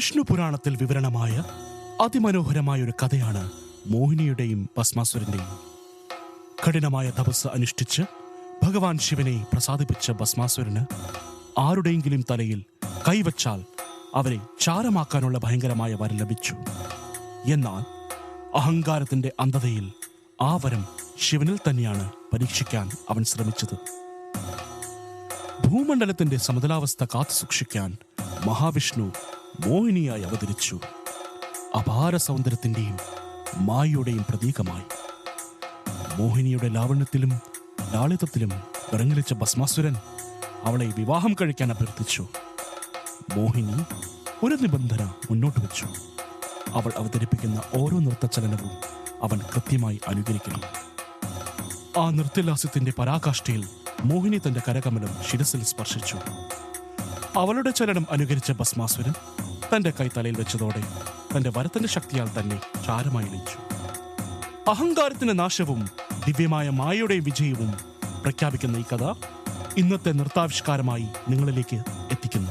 വിഷ്ണു പുരാണത്തിൽ വിവരണമായ അതിമനോഹരമായ ഒരു കഥയാണ് മോഹിനിയുടെയും ഭസ്മാസുരന്റെയും. കഠിനമായ തപസ് അനുഷ്ഠിച്ച് ഭഗവാൻ ശിവനെ പ്രസാദിപ്പിച്ച ഭസ്മാസുരന് ആരുടെയെങ്കിലും തലയിൽ കൈവച്ചാൽ അവരെ ചാരമാക്കാനുള്ള ഭയങ്കരമായ വരം ലഭിച്ചു. എന്നാൽ അഹങ്കാരത്തിന്റെ അന്ധതയിൽ ആ വരം ശിവനിൽ തന്നെയാണ് പരീക്ഷിക്കാൻ അവൻ ശ്രമിച്ചത്. ഭൂമണ്ഡലത്തിന്റെ സമതലാവസ്ഥ കാത്തു സൂക്ഷിക്കാൻ മഹാവിഷ്ണു മോഹിനിയായി അവതരിച്ചു. അപാര സൗന്ദര്യത്തിന്റെയും മായയുടെയും പ്രതീകമായി. മോഹിനിയുടെ ലാവണ്യത്തിലും ലാളിത്യത്തിലും വിറങ്ങലിച്ച ഭസ്മാസുരൻ അവളെ വിവാഹം കഴിക്കാൻ അഭ്യർത്ഥിച്ചു. മോഹിനി ഒരു നിബന്ധന മുന്നോട്ട് വെച്ചു. അവൾ അവതരിപ്പിക്കുന്ന ഓരോ നൃത്തചലനവും അവൻ കൃത്യമായി അനുകരിക്കണം. ആ നൃത്യലാസ്യത്തിന്റെ പരാകാഷ്ഠയിൽ മോഹിനി തന്റെ കരകമലം ശിരസിൽ സ്പർശിച്ചു. അവളുടെ ചലനം അനുകരിച്ച ഭസ്മാസുരൻ തന്റെ കൈ തലയിൽ വെച്ചതോടെ തന്റെ വരത്തിന്റെ ശക്തിയാൽ തന്നെ ചാരമായി ലയിച്ചു. അഹങ്കാരത്തിന്റെ നാശവും ദിവ്യമായ മായയുടെ വിജയവും പ്രഖ്യാപിക്കുന്ന ഈ കഥ ഇന്നത്തെ നൃത്താവിഷ്കാരമായി നിങ്ങളിലേക്ക് എത്തിക്കുന്നു.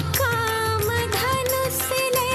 കാമധനുസിലെ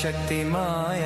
ശക്തിമായ